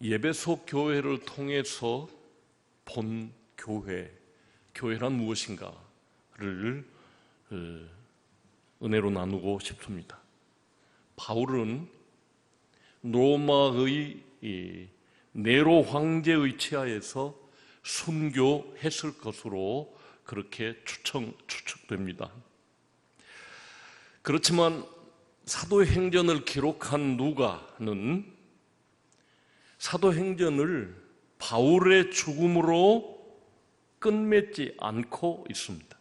예배소 교회를 통해서 본 교회란 무엇인가를 은혜로 나누고 싶습니다. 바울은 로마의 네로 황제의 치하에서 순교했을 것으로 그렇게 추측됩니다. 그렇지만 사도행전을 기록한 누가는 사도행전을 바울의 죽음으로 끝맺지 않고 있습니다.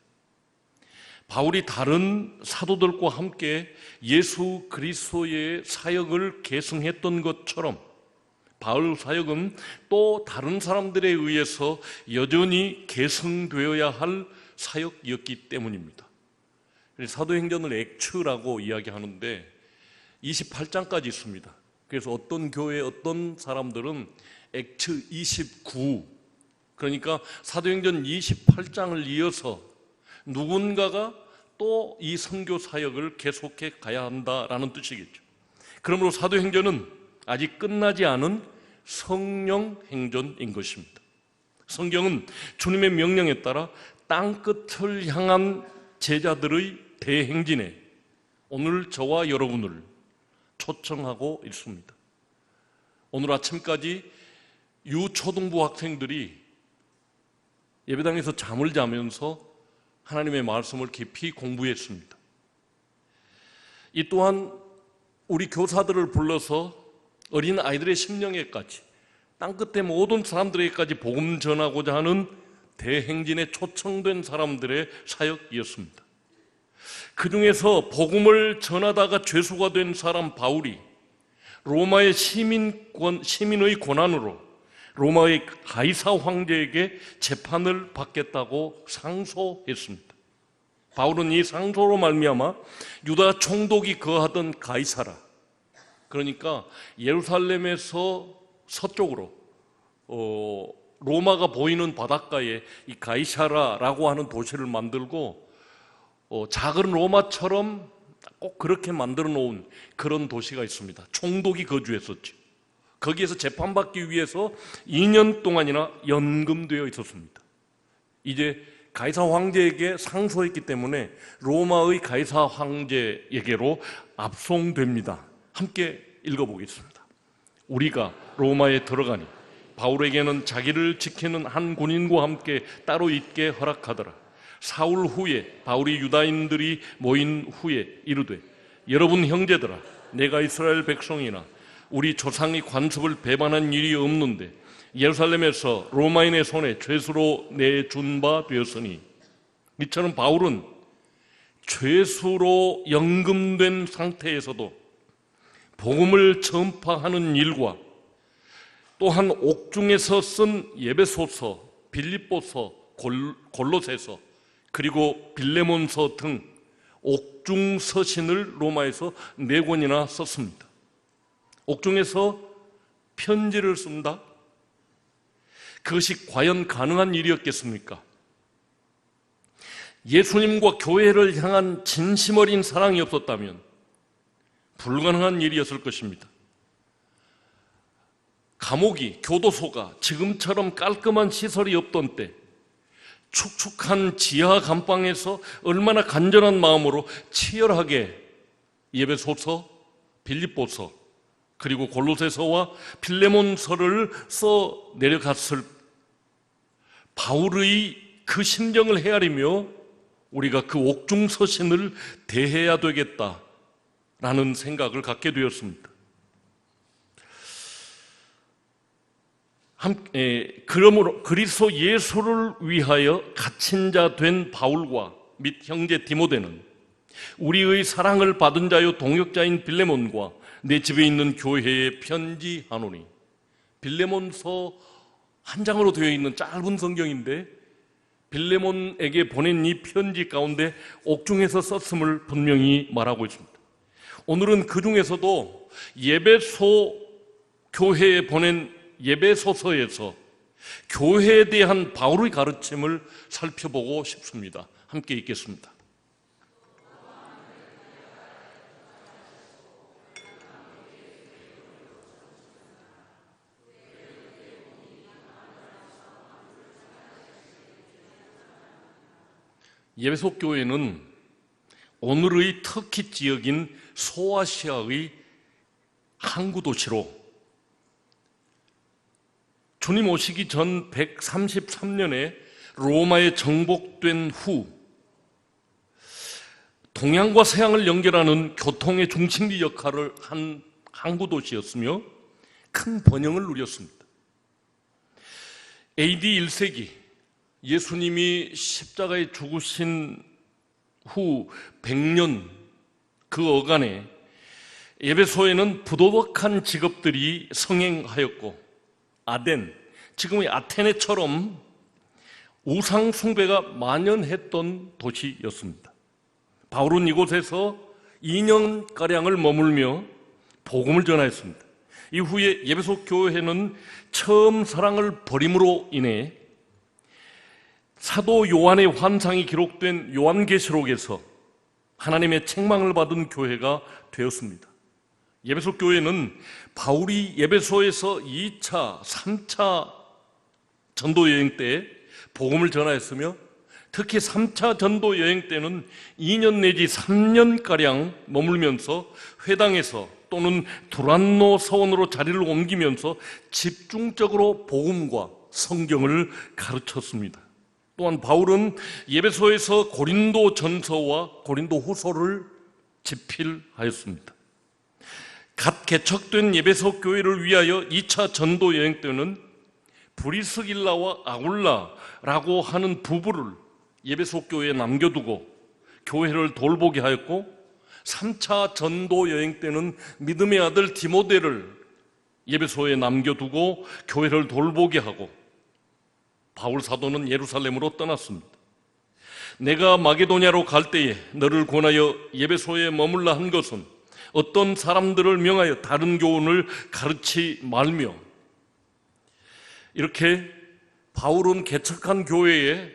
바울이 다른 사도들과 함께 예수 그리스도의 사역을 계승했던 것처럼 바울 사역은 또 다른 사람들에 의해서 여전히 계승되어야 할 사역이었기 때문입니다. 사도행전을 액츠라고 이야기하는데 28장까지 있습니다. 그래서 어떤 교회 어떤 사람들은 액츠 29, 그러니까 사도행전 28장을 이어서 누군가가 또 이 선교 사역을 계속해 가야 한다라는 뜻이겠죠. 그러므로 사도행전은 아직 끝나지 않은 성령 행전인 것입니다. 성경은 주님의 명령에 따라 땅끝을 향한 제자들의 대행진에 오늘 저와 여러분을 초청하고 있습니다. 오늘 아침까지 유초등부 학생들이 예배당에서 잠을 자면서 하나님의 말씀을 깊이 공부했습니다. 이 또한 우리 교사들을 불러서 어린 아이들의 심령에까지 땅끝의 모든 사람들에게까지 복음 전하고자 하는 대행진에 초청된 사람들의 사역이었습니다. 그 중에서 복음을 전하다가 죄수가 된 사람 바울이 로마의 시민의 권한으로 로마의 가이사 황제에게 재판을 받겠다고 상소했습니다. 바울은 이 상소로 말미암아 유다 총독이 거하던 가이사라, 그러니까 예루살렘에서 서쪽으로 로마가 보이는 바닷가에 이 가이사라라고 하는 도시를 만들고 작은 로마처럼 꼭 그렇게 만들어 놓은 그런 도시가 있습니다. 총독이 거주했었죠. 거기에서 재판받기 위해서 2년 동안이나 연금되어 있었습니다. 이제 가이사 황제에게 상소했기 때문에 로마의 가이사 황제에게로 압송됩니다. 함께 읽어보겠습니다. 우리가 로마에 들어가니 바울에게는 자기를 지키는 한 군인과 함께 따로 있게 허락하더라. 사울 후에 바울이 유다인들이 모인 후에 이르되, 여러분 형제들아, 내가 이스라엘 백성이나 우리 조상이 관습을 배반한 일이 없는데 예루살렘에서 로마인의 손에 죄수로 내준 바 되었으니, 이처럼 바울은 죄수로 연금된 상태에서도 복음을 전파하는 일과 또한 옥중에서 쓴 예배소서, 빌립보서, 골로새서, 그리고 빌레몬서 등 옥중 서신을 로마에서 4권이나 썼습니다. 옥중에서 편지를 쓴다? 그것이 과연 가능한 일이었겠습니까? 예수님과 교회를 향한 진심 어린 사랑이 없었다면 불가능한 일이었을 것입니다. 감옥이, 교도소가 지금처럼 깔끔한 시설이 없던 때 축축한 지하 감방에서 얼마나 간절한 마음으로 치열하게 예배소서, 빌립보서, 그리고 골로새서와 필레몬서를 써 내려갔을 바울의 그 심정을 헤아리며 우리가 그 옥중 서신을 대해야 되겠다라는 생각을 갖게 되었습니다. 그러므로 그리스도 예수를 위하여 갇힌 자 된 바울과 및 형제 디모데는 우리의 사랑을 받은 자요 동역자인 빌레몬과 내 집에 있는 교회에 편지하노니, 빌레몬서 한 장으로 되어 있는 짧은 성경인데 빌레몬에게 보낸 이 편지 가운데 옥중에서 썼음을 분명히 말하고 있습니다. 오늘은 그 중에서도 예배소 교회에 보낸 예배소서에서 교회에 대한 바울의 가르침을 살펴보고 싶습니다. 함께 읽겠습니다. 예배소 교회는 오늘의 터키 지역인 소아시아의 항구 도시로 주님 오시기 전 133년에 로마에 정복된 후 동양과 서양을 연결하는 교통의 중심지 역할을 한 항구 도시였으며 큰 번영을 누렸습니다. AD 1세기 예수님이 십자가에 죽으신 후 100년 그 어간에 에베소에는 부도덕한 직업들이 성행하였고 아덴, 지금의 아테네처럼 우상 숭배가 만연했던 도시였습니다. 바울은 이곳에서 2년가량을 머물며 복음을 전하였습니다. 이후에 예배소 교회는 처음 사랑을 버림으로 인해 사도 요한의 환상이 기록된 요한계시록에서 하나님의 책망을 받은 교회가 되었습니다. 예배소 교회는 바울이 예배소에서 2차, 3차 전도 여행 때 복음을 전하였으며 특히 3차 전도 여행 때는 2년 내지 3년가량 머물면서 회당에서 또는 두란노 서원으로 자리를 옮기면서 집중적으로 복음과 성경을 가르쳤습니다. 또한 바울은 예배소에서 고린도 전서와 고린도 후서를 집필하였습니다. 갓 개척된 예배소 교회를 위하여 2차 전도 여행 때는 브리스길라와 아굴라라고 하는 부부를 예배소 교회에 남겨두고 교회를 돌보게 하였고 3차 전도 여행 때는 믿음의 아들 디모데를 예배소에 남겨두고 교회를 돌보게 하고 바울 사도는 예루살렘으로 떠났습니다. 내가 마게도냐로 갈 때에 너를 권하여 예배소에 머물라 한 것은 어떤 사람들을 명하여 다른 교훈을 가르치 말며, 이렇게 바울은 개척한 교회에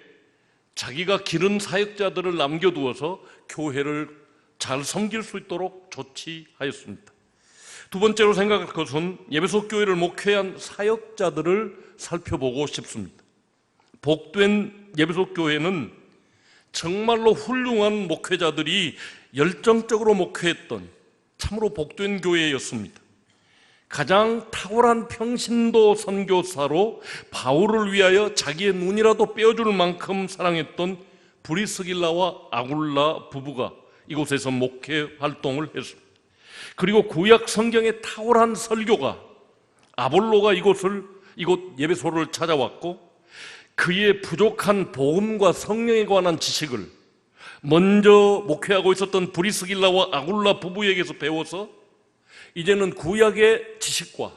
자기가 기른 사역자들을 남겨두어서 교회를 잘 섬길 수 있도록 조치하였습니다. 두 번째로 생각할 것은 예배소 교회를 목회한 사역자들을 살펴보고 싶습니다. 복된 예배소 교회는 정말로 훌륭한 목회자들이 열정적으로 목회했던 참으로 복된 교회였습니다. 가장 탁월한 평신도 선교사로 바울을 위하여 자기의 눈이라도 빼어줄 만큼 사랑했던 브리스길라와 아굴라 부부가 이곳에서 목회 활동을 했습니다. 그리고 구약 성경의 탁월한 설교가 아볼로가 이곳 예배소를 찾아왔고 그의 부족한 복음과 성령에 관한 지식을 먼저 목회하고 있었던 브리스길라와 아굴라 부부에게서 배워서 이제는 구약의 지식과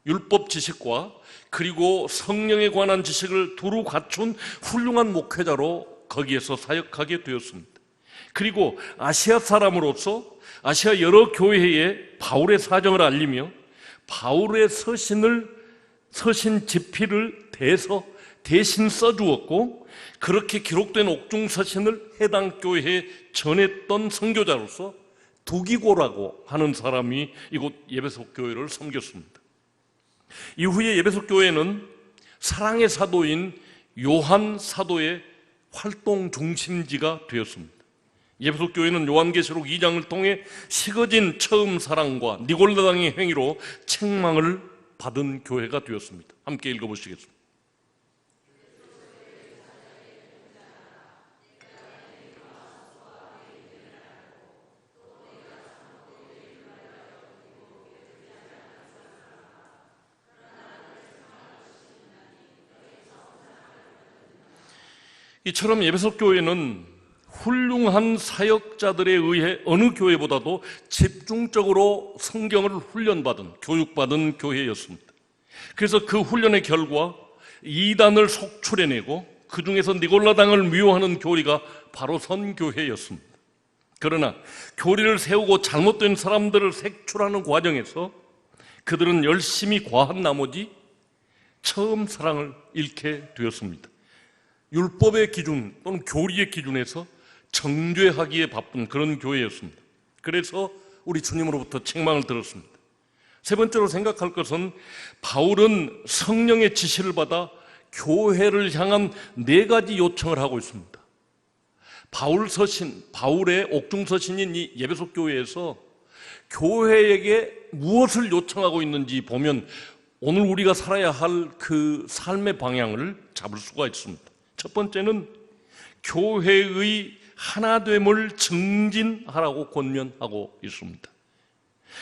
율법 지식과 그리고 성령에 관한 지식을 두루 갖춘 훌륭한 목회자로 거기에서 사역하게 되었습니다. 그리고 아시아 사람으로서 아시아 여러 교회에 바울의 사정을 알리며 바울의 서신 집필을 대신 써주었고 그렇게 기록된 옥중서신을 해당 교회에 전했던 선교자로서 두기고라고 하는 사람이 이곳 예배소 교회를 섬겼습니다. 이후에 예배소 교회는 사랑의 사도인 요한 사도의 활동 중심지가 되었습니다. 예배소 교회는 요한계시록 2장을 통해 식어진 처음 사랑과 니골라당의 행위로 책망을 받은 교회가 되었습니다. 함께 읽어보시겠습니다. 이처럼 예배소 교회는 훌륭한 사역자들에 의해 어느 교회보다도 집중적으로 성경을 훈련받은, 교육받은 교회였습니다. 그래서 그 훈련의 결과 이단을 속출해내고 그 중에서 니골라당을 미워하는 교리가 바로 선교회였습니다. 그러나 교리를 세우고 잘못된 사람들을 색출하는 과정에서 그들은 열심히 과한 나머지 처음 사랑을 잃게 되었습니다. 율법의 기준 또는 교리의 기준에서 정죄하기에 바쁜 그런 교회였습니다. 그래서 우리 주님으로부터 책망을 들었습니다. 세 번째로 생각할 것은 바울은 성령의 지시를 받아 교회를 향한 4가지 요청을 하고 있습니다. 바울의 옥중서신인 이 에베소 교회에서 교회에게 무엇을 요청하고 있는지 보면 오늘 우리가 살아야 할 그 삶의 방향을 잡을 수가 있습니다. 첫 번째는 교회의 하나됨을 증진하라고 권면하고 있습니다.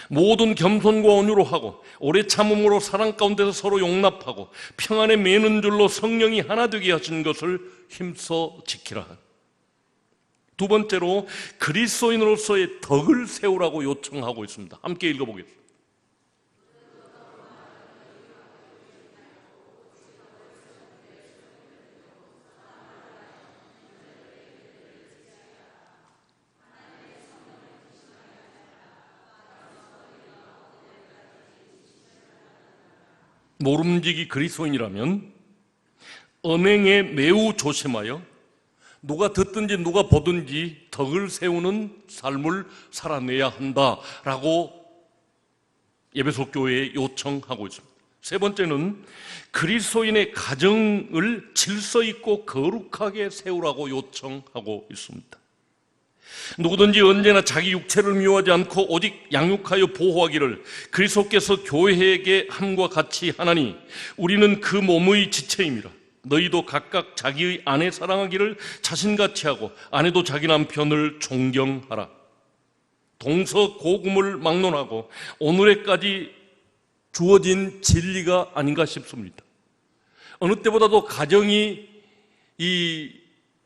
모든 겸손과 온유로 하고 오래 참음으로 사랑 가운데서 서로 용납하고 평안에 매는 줄로 성령이 하나 되게 하신 것을 힘써 지키라. 두 번째로 그리스도인으로서의 덕을 세우라고 요청하고 있습니다. 함께 읽어보겠습니다. 모름지기 그리스도인이라면 언행에 매우 조심하여 누가 듣든지 누가 보든지 덕을 세우는 삶을 살아내야 한다라고 에베소 교회에 요청하고 있습니다. 세 번째는 그리스도인의 가정을 질서 있고 거룩하게 세우라고 요청하고 있습니다. 누구든지 언제나 자기 육체를 미워하지 않고 오직 양육하여 보호하기를 그리스도께서 교회에게 함과 같이 하나니 우리는 그 몸의 지체임이라. 너희도 각각 자기의 아내 사랑하기를 자신같이 하고 아내도 자기 남편을 존경하라. 동서고금을 막론하고 오늘에까지 주어진 진리가 아닌가 싶습니다. 어느 때보다도 가정이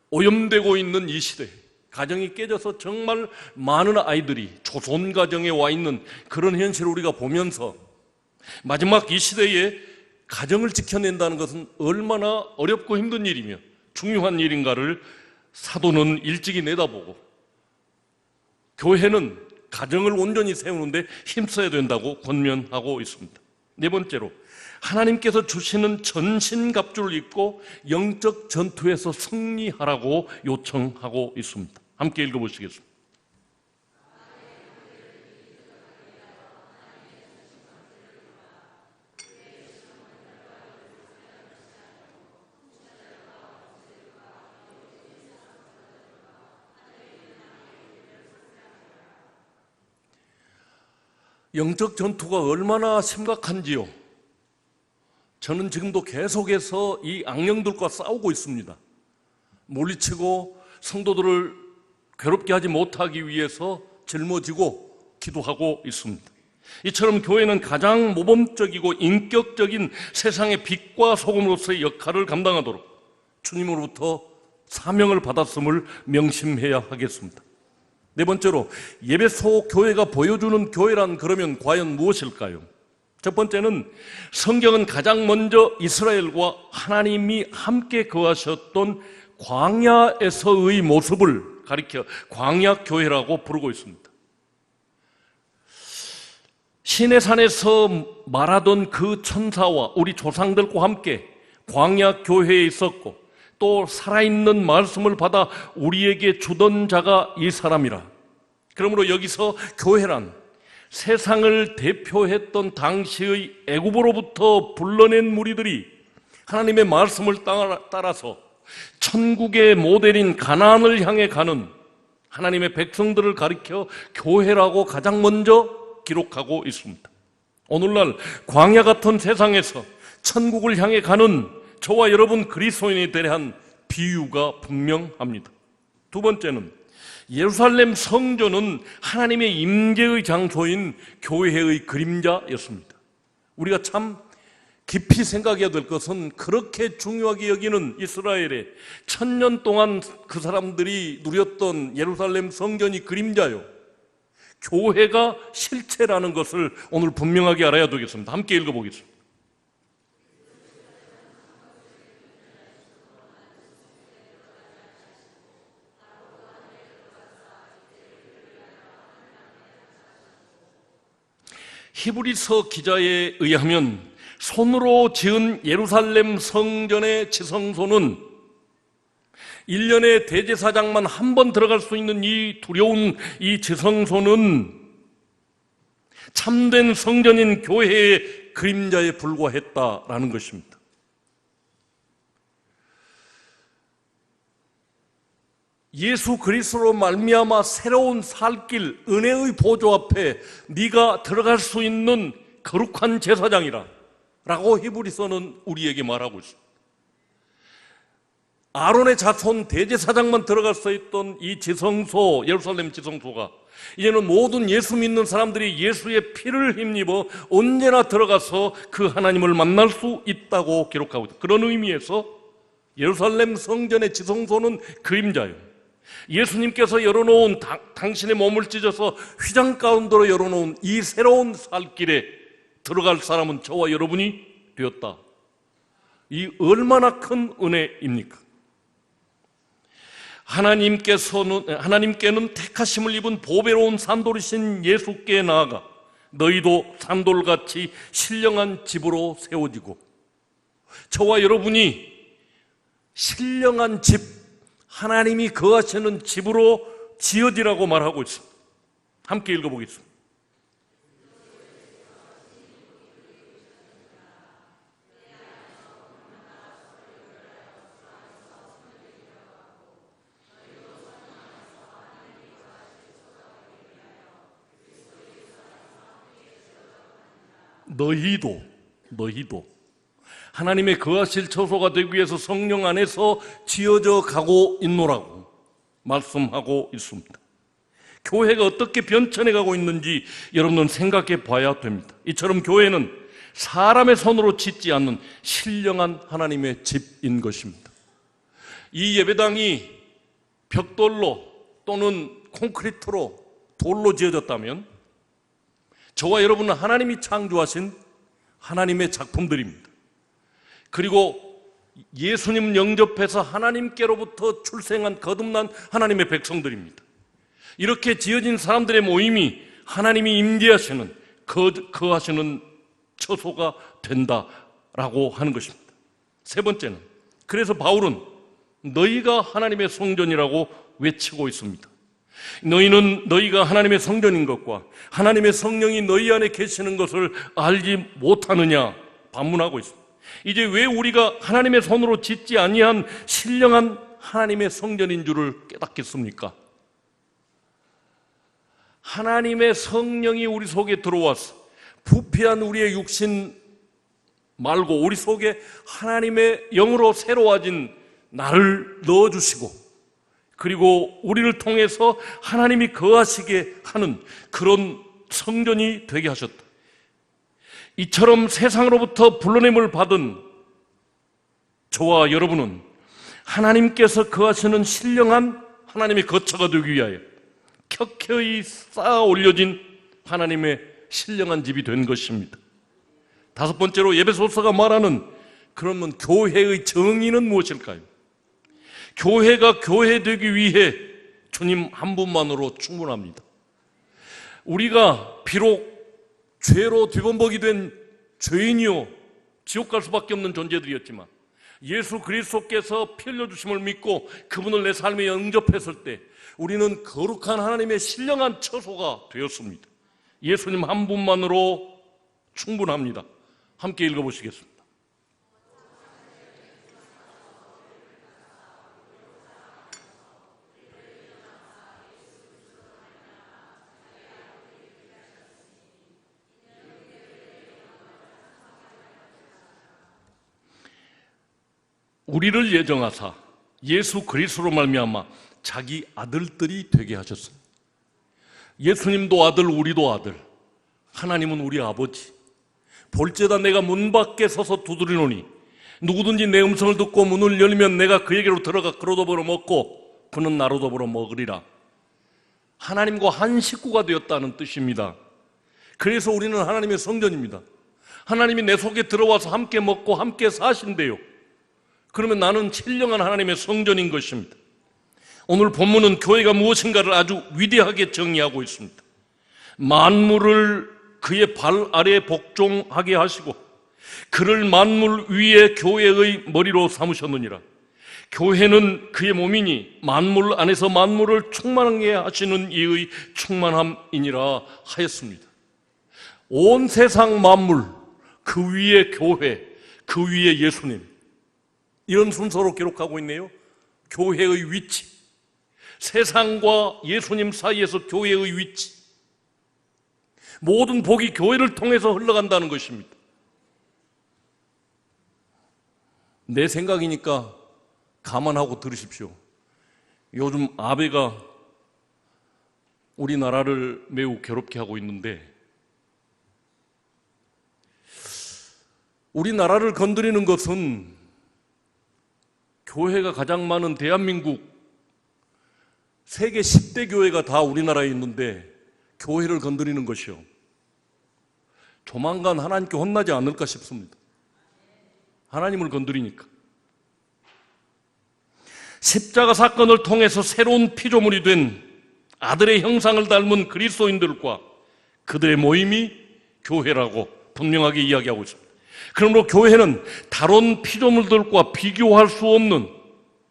오염되고 있는 이 시대에 가정이 깨져서 정말 많은 아이들이 조선 가정에 와 있는 그런 현실을 우리가 보면서 마지막 이 시대에 가정을 지켜낸다는 것은 얼마나 어렵고 힘든 일이며 중요한 일인가를 사도는 일찍이 내다보고 교회는 가정을 온전히 세우는데 힘써야 된다고 권면하고 있습니다. 네 번째로 하나님께서 주시는 전신갑주를 입고 영적 전투에서 승리하라고 요청하고 있습니다. 함께 읽어보시겠습니다. 영적 전투가 얼마나 심각한지요. 저는 지금도 계속해서 이 악령들과 싸우고 있습니다. 물리치고 성도들을 괴롭게 하지 못하기 위해서 짊어지고 기도하고 있습니다. 이처럼 교회는 가장 모범적이고 인격적인 세상의 빛과 소금으로서의 역할을 감당하도록 주님으로부터 사명을 받았음을 명심해야 하겠습니다. 네 번째로 에베소 교회가 보여주는 교회란 그러면 과연 무엇일까요? 첫 번째는 성경은 가장 먼저 이스라엘과 하나님이 함께 거하셨던 광야에서의 모습을 가리켜 광야교회라고 부르고 있습니다. 시내산에서 말하던 그 천사와 우리 조상들과 함께 광야교회에 있었고 또 살아있는 말씀을 받아 우리에게 주던 자가 이 사람이라. 그러므로 여기서 교회란 세상을 대표했던 당시의 애굽으로부터 불러낸 무리들이 하나님의 말씀을 따라서 천국의 모델인 가나안을 향해 가는 하나님의 백성들을 가리켜 교회라고 가장 먼저 기록하고 있습니다. 오늘날 광야 같은 세상에서 천국을 향해 가는 저와 여러분 그리스도인에 대한 비유가 분명합니다. 두 번째는 예루살렘 성전은 하나님의 임재의 장소인 교회의 그림자였습니다. 우리가 참 깊이 생각해야 될 것은 그렇게 중요하게 여기는 이스라엘의 1000년 동안 그 사람들이 누렸던 예루살렘 성전이 그림자요, 교회가 실체라는 것을 오늘 분명하게 알아야 되겠습니다. 함께 읽어보겠습니다. 히브리서 기자에 의하면 손으로 지은 예루살렘 성전의 지성소는 1년에 대제사장만 한 번 들어갈 수 있는 이 두려운 이 지성소는 참된 성전인 교회의 그림자에 불과했다라는 것입니다. 예수 그리스도로 말미암아 새로운 살 길, 은혜의 보좌 앞에 네가 들어갈 수 있는 거룩한 제사장이라 라고 히브리서는 우리에게 말하고 있습니다. 아론의 자손 대제사장만 들어갈 수 있던 이 지성소, 예루살렘 지성소가 이제는 모든 예수 믿는 사람들이 예수의 피를 힘입어 언제나 들어가서 그 하나님을 만날 수 있다고 기록하고 있다. 그런 의미에서 예루살렘 성전의 지성소는 그림자예요. 예수님께서 열어놓은 당신의 몸을 찢어서 휘장 가운데로 열어놓은 이 새로운 살길에 들어갈 사람은 저와 여러분이 되었다. 이 얼마나 큰 은혜입니까? 하나님께는 택하심을 입은 보배로운 산돌이신 예수께 나아가 너희도 산돌같이 신령한 집으로 세워지고, 저와 여러분이 신령한 집, 하나님이 거하시는 집으로 지어지라고 말하고 있습니다. 함께 읽어보겠습니다. 너희도 하나님의 거하실 처소가 되기 위해서 성령 안에서 지어져 가고 있노라고 말씀하고 있습니다. 교회가 어떻게 변천해 가고 있는지 여러분은 생각해 봐야 됩니다. 이처럼 교회는 사람의 손으로 짓지 않는 신령한 하나님의 집인 것입니다. 이 예배당이 벽돌로 또는 콘크리트로 돌로 지어졌다면 저와 여러분은 하나님이 창조하신 하나님의 작품들입니다. 그리고 예수님 영접해서 하나님께로부터 출생한 거듭난 하나님의 백성들입니다. 이렇게 지어진 사람들의 모임이 하나님이 임재하시는, 거하시는 처소가 된다라고 하는 것입니다. 세 번째는, 그래서 바울은 너희가 하나님의 성전이라고 외치고 있습니다. 너희는 너희가 하나님의 성전인 것과 하나님의 성령이 너희 안에 계시는 것을 알지 못하느냐 반문하고 있습니다. 이제 왜 우리가 하나님의 손으로 짓지 아니한 신령한 하나님의 성전인 줄을 깨닫겠습니까? 하나님의 성령이 우리 속에 들어와서 부패한 우리의 육신 말고 우리 속에 하나님의 영으로 새로워진 나를 넣어주시고, 그리고 우리를 통해서 하나님이 거하시게 하는 그런 성전이 되게 하셨다. 이처럼 세상으로부터 불러냄을 받은 저와 여러분은 하나님께서 거하시는 신령한 하나님의 거처가 되기 위하여 켜켜이 쌓아 올려진 하나님의 신령한 집이 된 것입니다. 다섯 번째로 에베소서가 말하는, 그러면 교회의 정의는 무엇일까요? 교회가 교회되기 위해 주님 한 분만으로 충분합니다. 우리가 비록 죄로 뒤범벅이 된 죄인이요 지옥 갈 수밖에 없는 존재들이었지만 예수 그리스도께서 피 흘려주심을 믿고 그분을 내 삶에 영접했을 때 우리는 거룩한 하나님의 신령한 처소가 되었습니다. 예수님 한 분만으로 충분합니다. 함께 읽어보시겠습니다. 우리를 예정하사 예수 그리스도로 말미암아 자기 아들들이 되게 하셨습니다. 예수님도 아들, 우리도 아들, 하나님은 우리 아버지. 볼지어다 내가 문 밖에 서서 두드리노니 누구든지 내 음성을 듣고 문을 열면 내가 그에게로 들어가 그로 더불어 먹고 그는 나로 더불어 먹으리라. 하나님과 한 식구가 되었다는 뜻입니다. 그래서 우리는 하나님의 성전입니다. 하나님이 내 속에 들어와서 함께 먹고 함께 사신대요. 그러면 나는 신령한 하나님의 성전인 것입니다. 오늘 본문은 교회가 무엇인가를 아주 위대하게 정의하고 있습니다. 만물을 그의 발 아래에 복종하게 하시고 그를 만물 위에 교회의 머리로 삼으셨느니라. 교회는 그의 몸이니 만물 안에서 만물을 충만하게 하시는 이의 충만함이니라 하였습니다. 온 세상 만물, 그 위에 교회, 그 위에 예수님, 이런 순서로 기록하고 있네요. 교회의 위치, 세상과 예수님 사이에서 교회의 위치, 모든 복이 교회를 통해서 흘러간다는 것입니다. 내 생각이니까 감안하고 들으십시오. 요즘 아베가 우리나라를 매우 괴롭게 하고 있는데, 우리나라를 건드리는 것은 교회가 가장 많은 대한민국 세계 10대 교회가 다 우리나라에 있는데 교회를 건드리는 것이요, 조만간 하나님께 혼나지 않을까 싶습니다. 하나님을 건드리니까. 십자가 사건을 통해서 새로운 피조물이 된 아들의 형상을 닮은 그리스도인들과 그들의 모임이 교회라고 분명하게 이야기하고 있습니다. 그러므로 교회는 다른 피조물들과 비교할 수 없는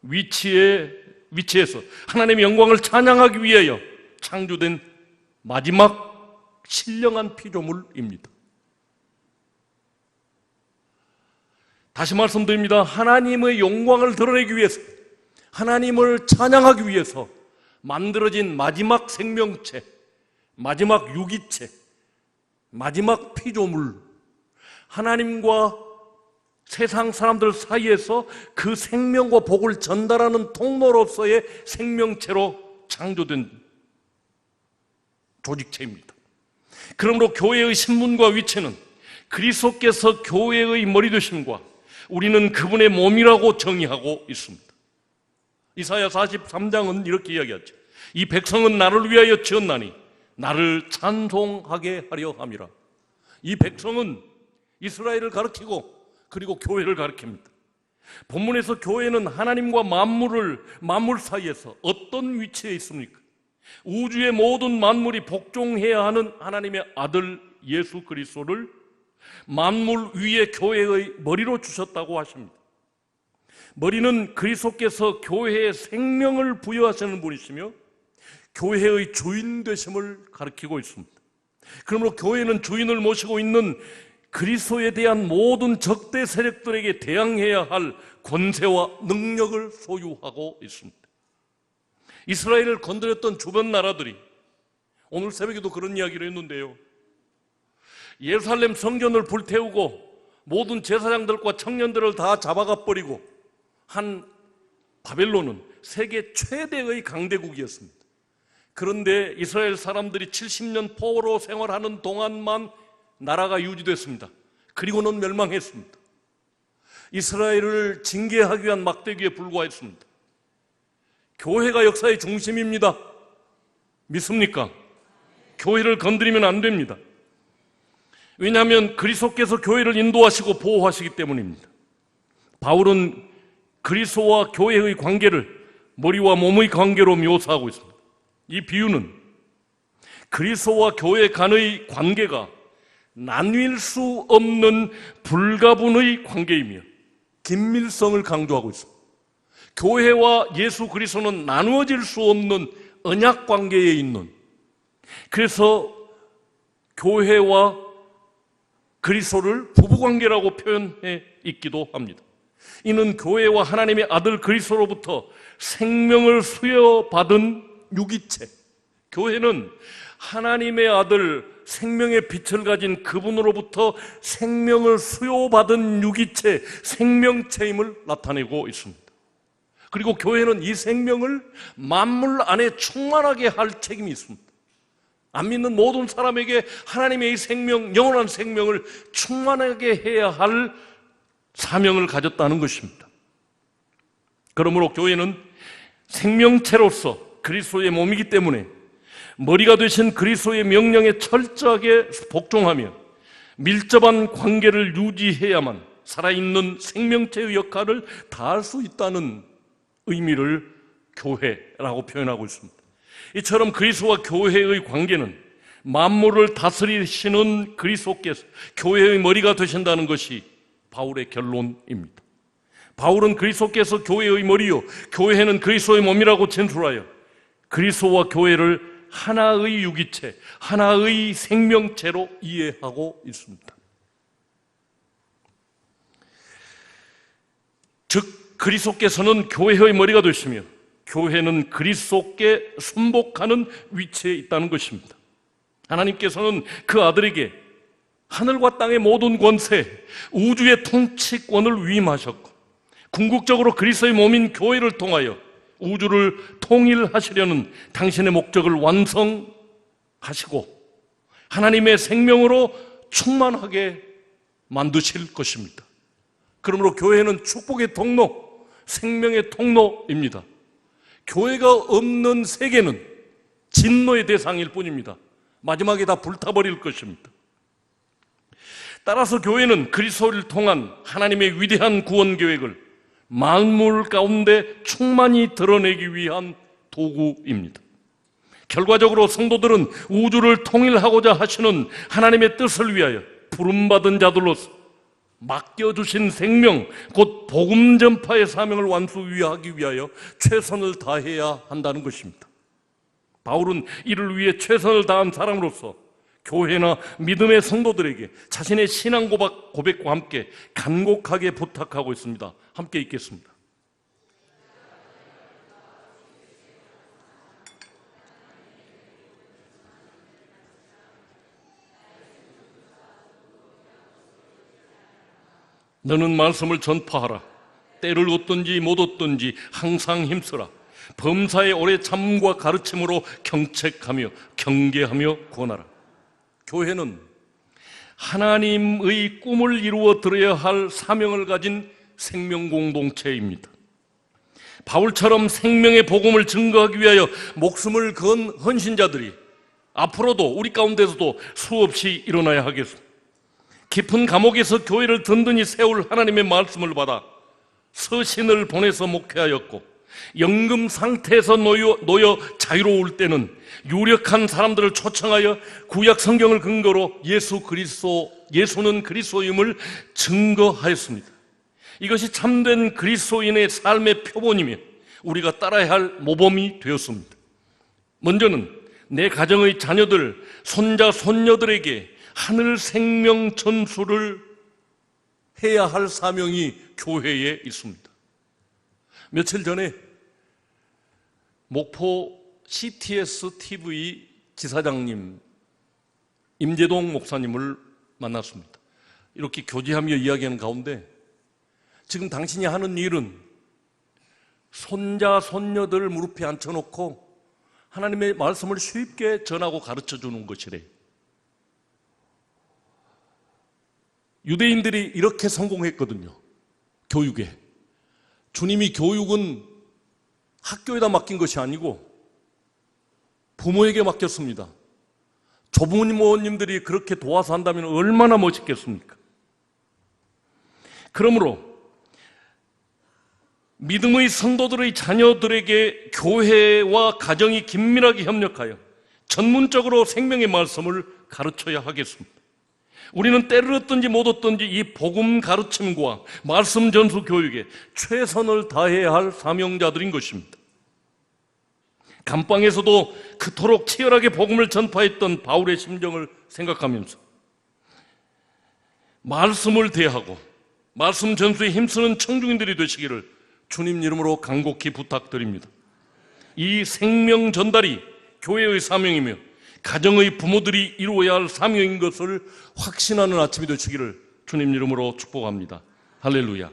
위치에서 하나님의 영광을 찬양하기 위하여 창조된 마지막 신령한 피조물입니다. 다시 말씀드립니다. 하나님의 영광을 드러내기 위해서, 하나님을 찬양하기 위해서 만들어진 마지막 생명체, 마지막 유기체, 마지막 피조물, 하나님과 세상 사람들 사이에서 그 생명과 복을 전달하는 통로로서의 생명체로 창조된 조직체입니다. 그러므로 교회의 신분과 위치는 그리스도께서 교회의 머리 되심과 우리는 그분의 몸이라고 정의하고 있습니다. 이사야 43장은 이렇게 이야기하죠. 이 백성은 나를 위하여 지었나니 나를 찬송하게 하려 함이라. 이 백성은 이스라엘을 가리키고 그리고 교회를 가리킵니다. 본문에서 교회는 하나님과 만물 사이에서 어떤 위치에 있습니까? 우주의 모든 만물이 복종해야 하는 하나님의 아들 예수 그리스도를 만물 위에 교회의 머리로 주셨다고 하십니다. 머리는 그리스도께서 교회에 생명을 부여하시는 분이시며 교회의 주인 되심을 가리키고 있습니다. 그러므로 교회는 주인을 모시고 있는 그리스도에 대한 모든 적대 세력들에게 대항해야 할 권세와 능력을 소유하고 있습니다. 이스라엘을 건드렸던 주변 나라들이, 오늘 새벽에도 그런 이야기를 했는데요, 예루살렘 성전을 불태우고 모든 제사장들과 청년들을 다 잡아가 버리고 한 바벨론은 세계 최대의 강대국이었습니다. 그런데 이스라엘 사람들이 70년 포로 생활하는 동안만 나라가 유지됐습니다. 그리고는 멸망했습니다. 이스라엘을 징계하기 위한 막대기에 불과했습니다. 교회가 역사의 중심입니다. 믿습니까? 교회를 건드리면 안 됩니다. 왜냐하면 그리스도께서 교회를 인도하시고 보호하시기 때문입니다. 바울은 그리스도와 교회의 관계를 머리와 몸의 관계로 묘사하고 있습니다. 이 비유는 그리스도와 교회 간의 관계가 나뉠 수 없는 불가분의 관계이며 긴밀성을 강조하고 있습니다. 교회와 예수 그리스도는 나누어질 수 없는 언약 관계에 있는, 그래서 교회와 그리스도를 부부관계라고 표현해 있기도 합니다. 이는 교회와 하나님의 아들 그리스도로부터 생명을 수여받은 유기체, 교회는 하나님의 아들 생명의 빛을 가진 그분으로부터 생명을 수여받은 유기체, 생명체임을 나타내고 있습니다. 그리고 교회는 이 생명을 만물 안에 충만하게 할 책임이 있습니다. 안 믿는 모든 사람에게 하나님의 이 생명, 영원한 생명을 충만하게 해야 할 사명을 가졌다는 것입니다. 그러므로 교회는 생명체로서 그리스도의 몸이기 때문에 머리가 되신 그리스도의 명령에 철저하게 복종하며 밀접한 관계를 유지해야만 살아있는 생명체의 역할을 다할 수 있다는 의미를 교회라고 표현하고 있습니다. 이처럼 그리스도와 교회의 관계는 만물을 다스리시는 그리스도께서 교회의 머리가 되신다는 것이 바울의 결론입니다. 바울은 그리스도께서 교회의 머리요 교회는 그리스도의 몸이라고 진술하여 그리스도와 교회를 하나의 유기체, 하나의 생명체로 이해하고 있습니다. 즉 그리스도께서는 교회의 머리가 되시며 교회는 그리스도께 순복하는 위치에 있다는 것입니다. 하나님께서는 그 아들에게 하늘과 땅의 모든 권세, 우주의 통치권을 위임하셨고 궁극적으로 그리스도의 몸인 교회를 통하여 우주를 통일하시려는 당신의 목적을 완성하시고 하나님의 생명으로 충만하게 만드실 것입니다. 그러므로 교회는 축복의 통로, 생명의 통로입니다. 교회가 없는 세계는 진노의 대상일 뿐입니다. 마지막에 다 불타버릴 것입니다. 따라서 교회는 그리스도를 통한 하나님의 위대한 구원 계획을 만물 가운데 충만히 드러내기 위한 도구입니다. 결과적으로 성도들은 우주를 통일하고자 하시는 하나님의 뜻을 위하여 부름받은 자들로서 맡겨주신 생명, 곧 복음 전파의 사명을 완수하기 위하여 최선을 다해야 한다는 것입니다. 바울은 이를 위해 최선을 다한 사람으로서 교회나 믿음의 성도들에게 자신의 신앙 고백과 함께 간곡하게 부탁하고 있습니다. 함께 읽겠습니다. 너는 말씀을 전파하라. 때를 얻든지 못 얻든지 항상 힘쓰라. 범사에 오래 참과 가르침으로 경책하며 경계하며 권하라. 교회는 하나님의 꿈을 이루어 드려야 할 사명을 가진 생명 공동체입니다. 바울처럼 생명의 복음을 증거하기 위하여 목숨을 건 헌신자들이 앞으로도 우리 가운데서도 수없이 일어나야 하겠습니다. 깊은 감옥에서 교회를 든든히 세울 하나님의 말씀을 받아 서신을 보내서 목회하였고 연금 상태에서 놓여 자유로울 때는 유력한 사람들을 초청하여 구약 성경을 근거로 예수는 그리스도임을 증거하였습니다. 이것이 참된 그리스도인의 삶의 표본이며 우리가 따라야 할 모범이 되었습니다. 먼저는 내 가정의 자녀들, 손자, 손녀들에게 하늘 생명 전수를 해야 할 사명이 교회에 있습니다. 며칠 전에 목포 CTS TV 지사장님 임재동 목사님을 만났습니다. 이렇게 교제하며 이야기하는 가운데 지금 당신이 하는 일은 손자, 손녀들 무릎에 앉혀놓고 하나님의 말씀을 쉽게 전하고 가르쳐 주는 것이래. 유대인들이 이렇게 성공했거든요. 교육에. 주님이 교육은 학교에다 맡긴 것이 아니고 부모에게 맡겼습니다. 조부모님들이 그렇게 도와서 한다면 얼마나 멋있겠습니까? 그러므로 믿음의 성도들의 자녀들에게 교회와 가정이 긴밀하게 협력하여 전문적으로 생명의 말씀을 가르쳐야 하겠습니다. 우리는 때를 얻든지 못 얻든지 이 복음 가르침과 말씀 전수 교육에 최선을 다해야 할 사명자들인 것입니다. 감방에서도 그토록 치열하게 복음을 전파했던 바울의 심정을 생각하면서 말씀을 대하고 말씀 전수에 힘쓰는 청중인들이 되시기를 주님 이름으로 간곡히 부탁드립니다. 이 생명 전달이 교회의 사명이며 가정의 부모들이 이루어야 할 사명인 것을 확신하는 아침이 되시기를 주님 이름으로 축복합니다. 할렐루야.